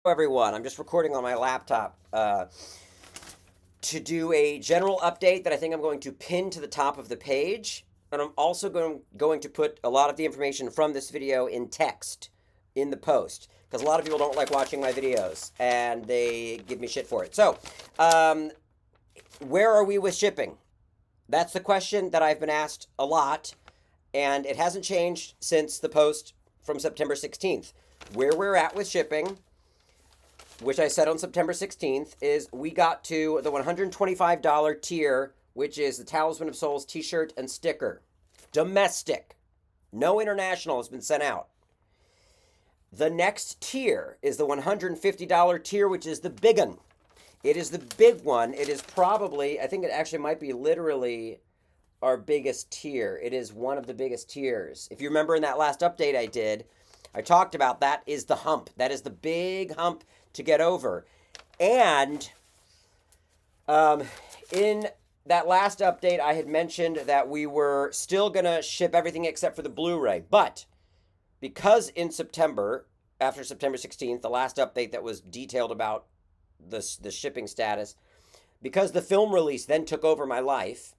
Everyone. I'm just recording on my laptop to do a general update that I think I'm going to pin to the top of the page. And I'm also going to put a lot of the information from this video in text in the post because a lot of people don't like watching my videos and they give me shit for it. So, where are we with shipping? That's the question that I've been asked a lot, and it hasn't changed since the post from September 16th. Where we're at with shipping, which I said on September 16th, is we got to the $125 tier, which is the Talisman of Souls t-shirt and sticker. Domestic. No international has been sent out. The next tier is the $150 tier, which is the big one. It is the big one. It is probably, I think it actually might be literally our biggest tier. It is one of the biggest tiers. If you remember in that last update I did, I talked about that is the hump. That is the big hump to get over. And in that last update, I had mentioned that we were still going to ship everything except for the Blu-ray. But because in September, after September 16th, the last update that was detailed about the shipping status, because the film release then took over my life,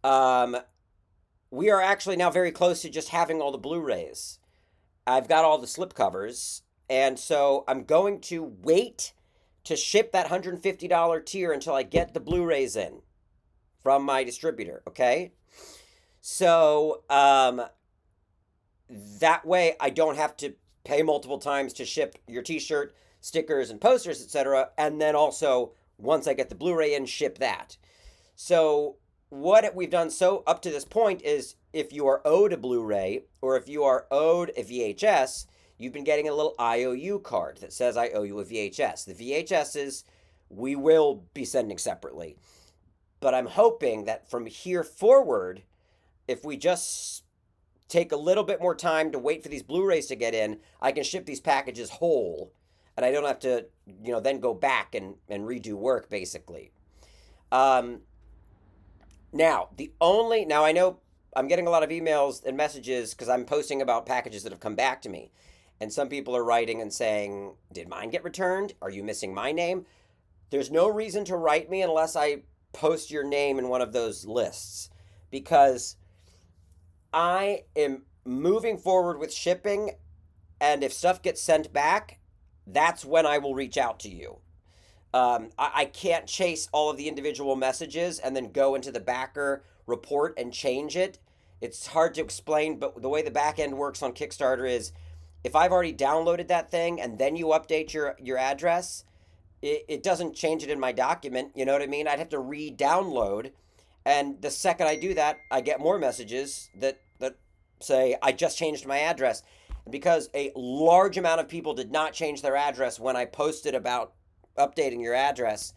we are actually now very close to just having all the Blu-rays. I've got all the slipcovers, and so I'm going to wait to ship that $150 tier until I get the Blu-rays in from my distributor, okay? So, that way I don't have to pay multiple times to ship your t-shirt, stickers, and posters, etc., and then also, once I get the Blu-ray in, ship that. So, what we've done so up to this point is if you are owed a Blu-ray or if you are owed a VHS, you've been getting a little IOU card that says I owe you a VHS. The VHSs we will be sending separately. But I'm hoping that from here forward, if we just take a little bit more time to wait for these Blu-rays to get in, I can ship these packages whole and I don't have to, then go back and redo work basically. Now I know I'm getting a lot of emails and messages because I'm posting about packages that have come back to me. And some people are writing and saying, did mine get returned? Are you missing my name? There's no reason to write me unless I post your name in one of those lists because I am moving forward with shipping, and if stuff gets sent back, that's when I will reach out to you. I can't chase all of the individual messages and then go into the backer report and change it. It's hard to explain, but the way the back end works on Kickstarter is if I've already downloaded that thing and then you update your address, it doesn't change it in my document. You know what I mean? I'd have to re-download. And the second I do that, I get more messages that say, I just changed my address. Because a large amount of people did not change their address when I posted about updating your address,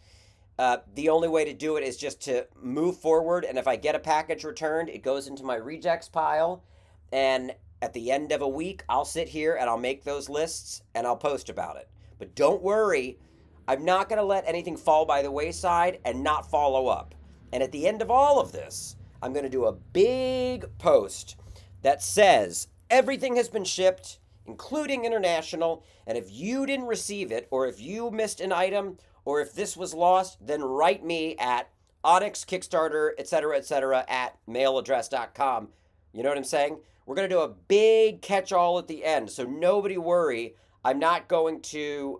the only way to do it is just to move forward. And if I get a package returned, it goes into my rejects pile. And at the end of a week, I'll sit here and I'll make those lists and I'll post about it. But don't worry, I'm not going to let anything fall by the wayside and not follow up. And at the end of all of this, I'm going to do a big post that says everything has been shipped, including international, and if you didn't receive it, or if you missed an item, or if this was lost, then write me at Onyx, Kickstarter, etc., at mailaddress.com. You know what I'm saying? We're going to do a big catch-all at the end, so nobody worry. I'm not going to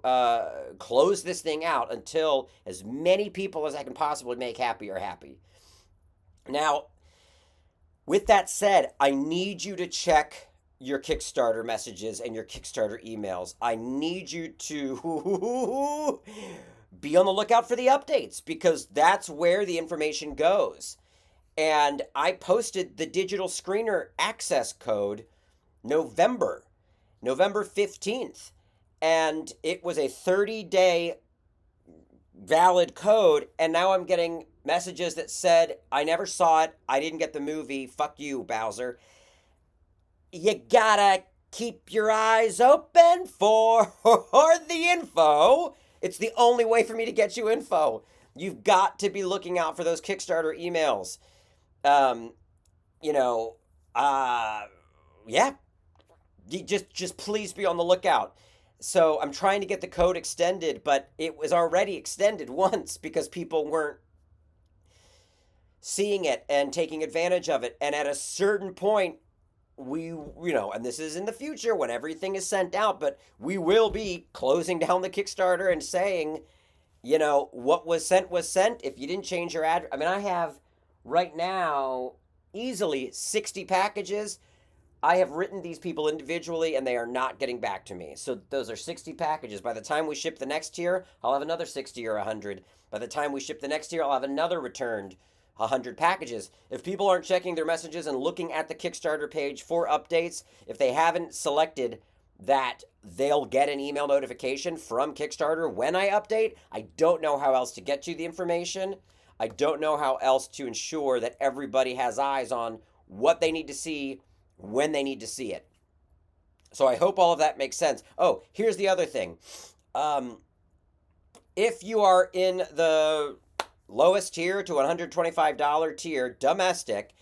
close this thing out until as many people as I can possibly make happy are happy. Now, with that said, I need you to check your Kickstarter messages and your Kickstarter emails. I need you to be on the lookout for the updates because that's where the information goes. And I posted the digital screener access code November 15th. And it was a 30-day valid code. And now I'm getting messages that said, I never saw it. I didn't get the movie. Fuck you, Bowser. You gotta keep your eyes open for the info. It's the only way for me to get you info. You've got to be looking out for those Kickstarter emails. Yeah. Just please be on the lookout. So I'm trying to get the code extended, but it was already extended once because people weren't seeing it and taking advantage of it. And at a certain point, and this is in the future when everything is sent out, but we will be closing down the Kickstarter and saying, what was sent was sent. If you didn't change your address, I mean, I have right now easily 60 packages. I have written these people individually and they are not getting back to me. So those are 60 packages. By the time we ship the next tier, I'll have another 60 or 100. By the time we ship the next tier, I'll have another returned 100 packages. If people aren't checking their messages and looking at the Kickstarter page for updates, if they haven't selected that they'll get an email notification from Kickstarter when I update, I don't know how else to get you the information. I don't know how else to ensure that everybody has eyes on what they need to see when they need to see it. So I hope all of that makes sense. Oh, here's the other thing. If you are in the lowest tier to $125 tier, domestic,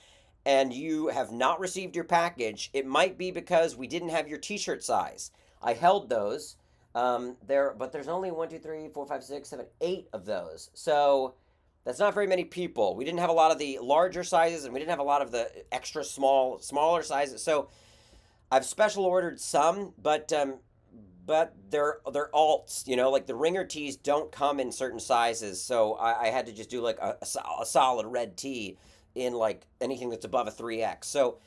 and you have not received your package, it might be because we didn't have your t-shirt size. I held those. But there's only 1, 2, 3, 4, 5, 6, 7, 8 of those. So that's not very many people. We didn't have a lot of the larger sizes, and we didn't have a lot of the extra smaller sizes. So I've special ordered some, but they're alts. Like the ringer tees don't come in certain sizes, so I had to just do like a solid red tee in like anything that's above a 3X. So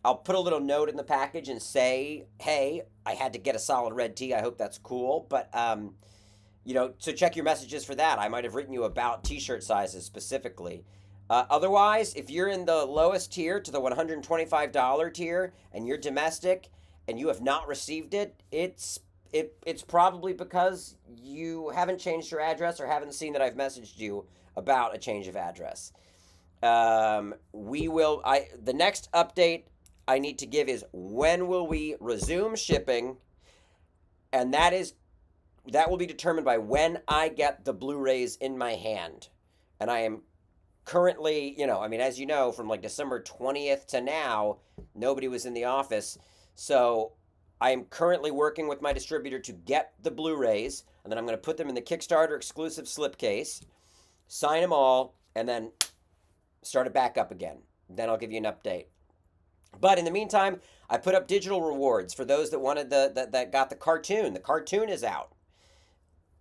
I'll put a little note in the package and say, hey, I had to get a solid red tee. I hope that's cool. But so check your messages for that. I might have written you about t-shirt sizes specifically. Otherwise, if you're in the lowest tier to the $125 tier and you're domestic and you have not received it, it's probably because you haven't changed your address or haven't seen that I've messaged you about a change of address. The next update I need to give is when will we resume shipping, and that will be determined by when I get the Blu-rays in my hand. And I am currently, as you know, from like December 20th to now, nobody was in the office. So I am currently working with my distributor to get the Blu-rays, and then I'm going to put them in the Kickstarter exclusive slipcase, sign them all, and then start it back up again. Then I'll give you an update. But in the meantime, I put up digital rewards for those that wanted that got the cartoon. The cartoon is out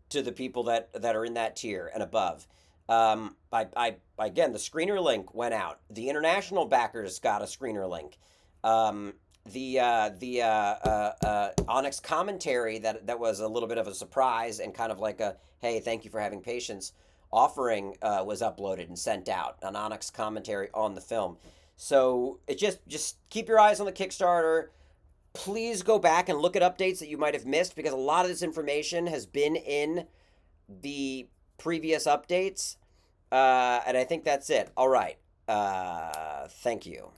to the people that are in that tier and above. Again, the screener link went out. The international backers got a screener link. The Onyx commentary that was a little bit of a surprise and kind of like a, hey, thank you for having patience offering was uploaded and sent out, an Onyx commentary on the film. So it just keep your eyes on the Kickstarter. Please go back and look at updates that you might have missed, because a lot of this information has been in the previous updates. And I think that's it. All right. Thank you.